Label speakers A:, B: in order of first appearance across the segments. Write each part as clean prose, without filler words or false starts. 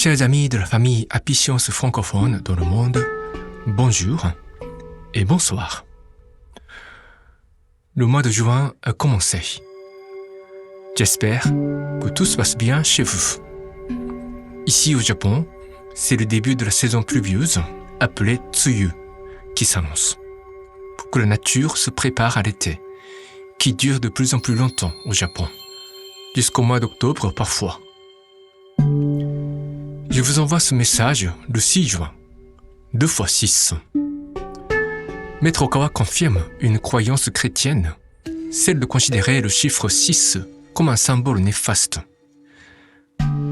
A: Chers amis de la famille Apicience francophone dans le monde, bonjour et bonsoir. Le mois de juin a commencé. J'espère que tout se passe bien chez vous. Ici au Japon, c'est le début de la saison pluvieuse, appelée Tsuyu, qui s'annonce. Pour que la nature se prépare à l'été, qui dure de plus en plus longtemps au Japon, jusqu'au mois d'octobre parfois. Je vous envoie ce message le 6 juin, 2 x 6. Maître Okawa confirme une croyance chrétienne, celle de considérer le chiffre 6 comme un symbole néfaste,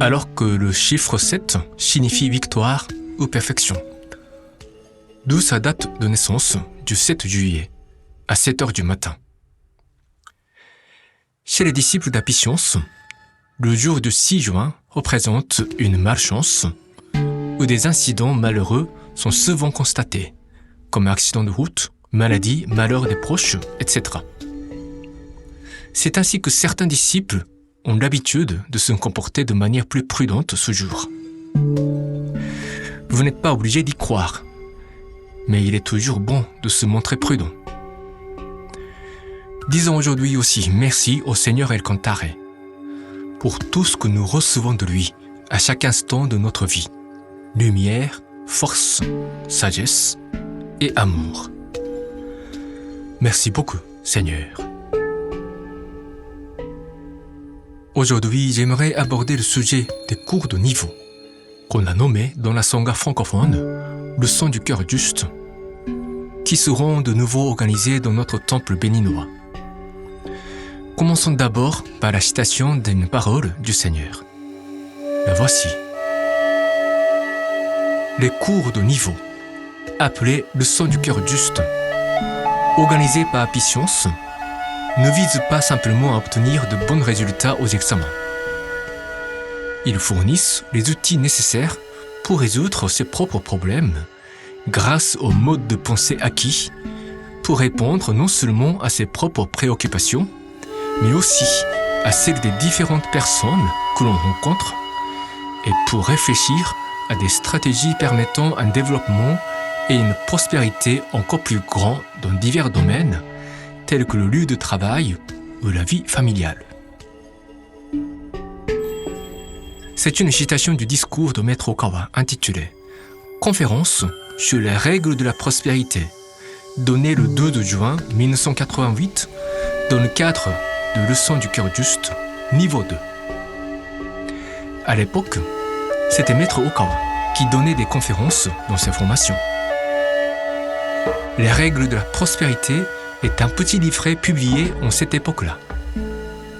A: alors que le chiffre 7 signifie victoire ou perfection. D'où sa date de naissance du 7 juillet, à 7 heures du matin. Chez les disciples d'Apicience, le jour du 6 juin représente une malchance où des incidents malheureux sont souvent constatés, comme accidents de route, maladies, malheurs des proches, etc. C'est ainsi que certains disciples ont l'habitude de se comporter de manière plus prudente ce jour. Vous n'êtes pas obligé d'y croire, mais il est toujours bon de se montrer prudent. Disons aujourd'hui aussi merci au Seigneur El Cantare pour tout ce que nous recevons de lui à chaque instant de notre vie. Lumière, force, sagesse et amour. Merci beaucoup, Seigneur. Aujourd'hui, j'aimerais aborder le sujet des cours de niveau, qu'on a nommé dans la sangha francophone « Leçons du cœur juste », qui seront de nouveau organisés dans notre temple béninois. Commençons d'abord par la citation d'une parole du Seigneur. La voici. Les cours de niveau, appelés Leçons du cœur juste, organisés par Apicience, ne visent pas simplement à obtenir de bons résultats aux examens. Ils fournissent les outils nécessaires pour résoudre ses propres problèmes grâce au mode de pensée acquis pour répondre non seulement à ses propres préoccupations, mais aussi à celles des différentes personnes que l'on rencontre et pour réfléchir à des stratégies permettant un développement et une prospérité encore plus grand dans divers domaines tels que le lieu de travail ou la vie familiale. C'est une citation du discours de Maître Okawa intitulé « Conférence sur les règles de la prospérité » donnée le 2 juin 1988 dans le cadre de Leçons du cœur juste, niveau 2. À l'époque, c'était Maître Okawa qui donnait des conférences dans ses formations. Les règles de la prospérité est un petit livret publié en cette époque-là,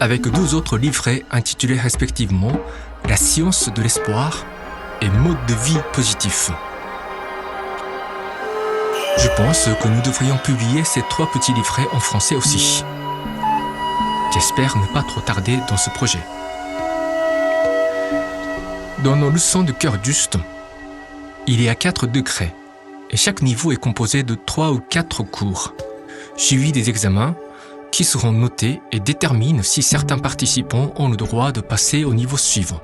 A: avec 12 autres livrets intitulés respectivement « La science de l'espoir » et « Mode de vie positif ». Je pense que nous devrions publier ces 3 petits livrets en français aussi. J'espère ne pas trop tarder dans ce projet. Dans nos leçons de cœur juste, il y a 4 degrés et chaque niveau est composé de 3 ou 4 cours, suivis des examens qui seront notés et déterminent si certains participants ont le droit de passer au niveau suivant.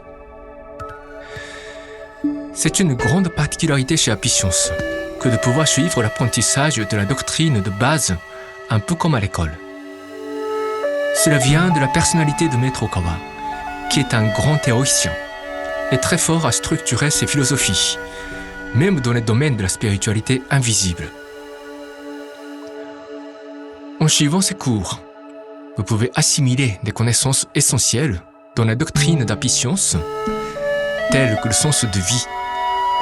A: C'est une grande particularité chez Apicience que de pouvoir suivre l'apprentissage de la doctrine de base un peu comme à l'école. Cela vient de la personnalité de Maître Okawa, qui est un grand théoricien et très fort à structurer ses philosophies, même dans les domaines de la spiritualité invisible. En suivant ces cours, vous pouvez assimiler des connaissances essentielles dans la doctrine d'Apicience, telles que le sens de vie,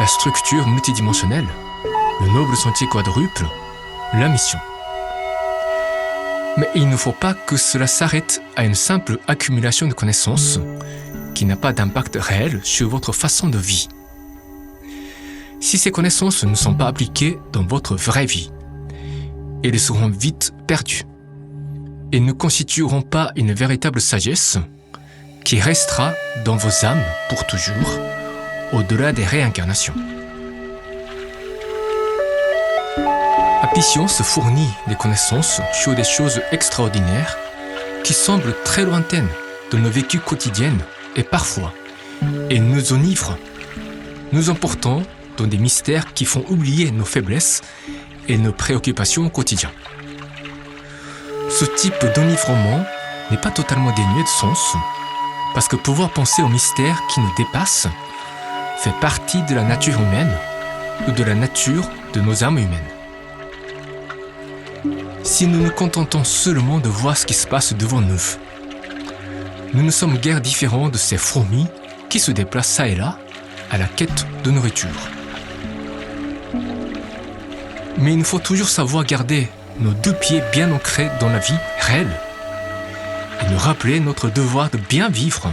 A: la structure multidimensionnelle, le noble sentier quadruple, la mission. Mais il ne faut pas que cela s'arrête à une simple accumulation de connaissances qui n'a pas d'impact réel sur votre façon de vie. Si ces connaissances ne sont pas appliquées dans votre vraie vie, elles seront vite perdues et ne constitueront pas une véritable sagesse qui restera dans vos âmes pour toujours, au-delà des réincarnations. Apicience fournit des connaissances sur des choses extraordinaires qui semblent très lointaines de nos vécus quotidiens et parfois, elles nous enivrent nous emportant dans des mystères qui font oublier nos faiblesses et nos préoccupations au quotidien. Ce type d'enivrement n'est pas totalement dénué de sens, parce que pouvoir penser aux mystères qui nous dépassent fait partie de la nature humaine ou de la nature de nos âmes humaines. Si nous nous contentons seulement de voir ce qui se passe devant nous, nous ne sommes guère différents de ces fourmis qui se déplacent çà et là à la quête de nourriture. Mais il nous faut toujours savoir garder nos deux pieds bien ancrés dans la vie réelle et nous rappeler notre devoir de bien vivre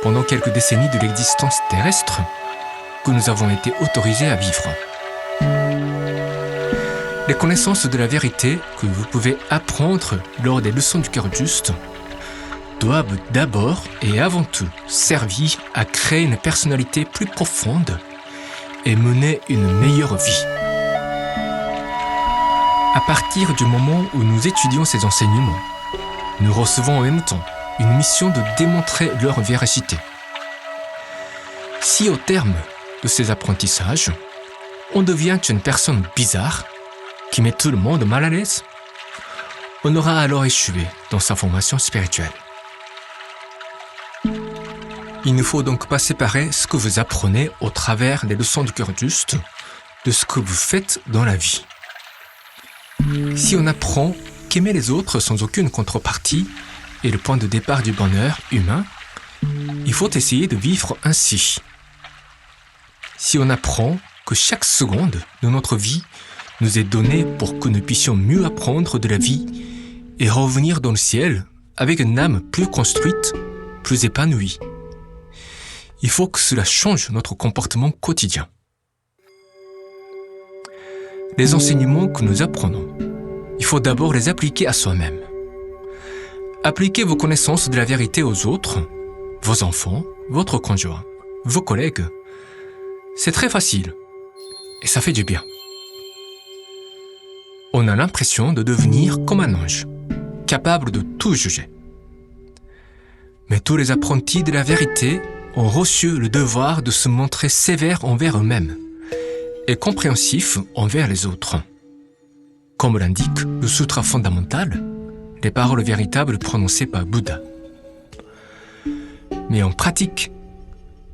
A: pendant quelques décennies de l'existence terrestre que nous avons été autorisés à vivre. Les connaissances de la vérité que vous pouvez apprendre lors des leçons du cœur juste doivent d'abord et avant tout servir à créer une personnalité plus profonde et mener une meilleure vie. À partir du moment où nous étudions ces enseignements, nous recevons en même temps une mission de démontrer leur véracité. Si au terme de ces apprentissages, on devient une personne bizarre qui met tout le monde mal à l'aise, on aura alors échoué dans sa formation spirituelle. Il ne faut donc pas séparer ce que vous apprenez au travers des leçons du cœur juste de ce que vous faites dans la vie. Si on apprend qu'aimer les autres sans aucune contrepartie est le point de départ du bonheur humain, il faut essayer de vivre ainsi. Si on apprend que chaque seconde de notre vie nous est donnée pour que nous puissions mieux apprendre de la vie et revenir dans le ciel avec une âme plus construite, plus épanouie, il faut que cela change notre comportement quotidien. Les enseignements que nous apprenons, il faut d'abord les appliquer à soi-même. Appliquez vos connaissances de la vérité aux autres, vos enfants, votre conjoint, vos collègues. C'est très facile et ça fait du bien. On a l'impression de devenir comme un ange, capable de tout juger. Mais tous les apprentis de la vérité ont reçu le devoir de se montrer sévères envers eux-mêmes et compréhensifs envers les autres. Comme l'indique le sutra fondamental, les paroles véritables prononcées par Bouddha. Mais en pratique,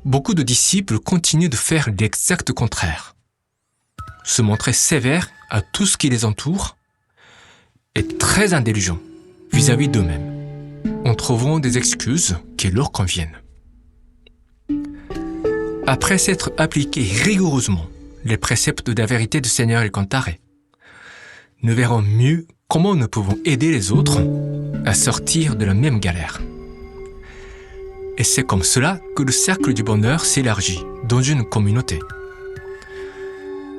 A: beaucoup de disciples continuent de faire l'exact contraire. Se montrer sévères à tout ce qui les entoure et très indulgents vis-à-vis d'eux-mêmes, en trouvant des excuses qui leur conviennent. Après s'être appliqué rigoureusement les préceptes de la vérité du Seigneur Elkantare, nous verrons mieux comment nous pouvons aider les autres à sortir de la même galère. Et c'est comme cela que le cercle du bonheur s'élargit dans une communauté.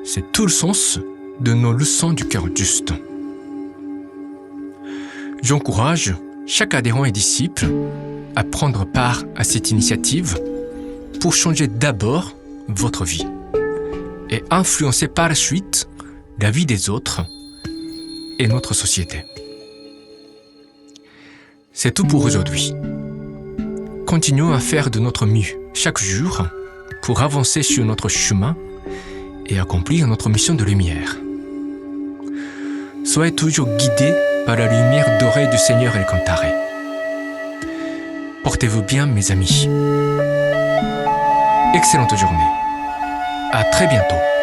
A: C'est tout le sens de nos leçons du cœur juste. J'encourage chaque adhérent et disciple à prendre part à cette initiative pour changer d'abord votre vie et influencer par la suite la vie des autres et notre société. C'est tout pour aujourd'hui. Continuons à faire de notre mieux chaque jour pour avancer sur notre chemin et accomplir notre mission de lumière. Soyez toujours guidés par la lumière dorée du Seigneur Elkantare. Portez-vous bien, mes amis. Excellente journée. À très bientôt.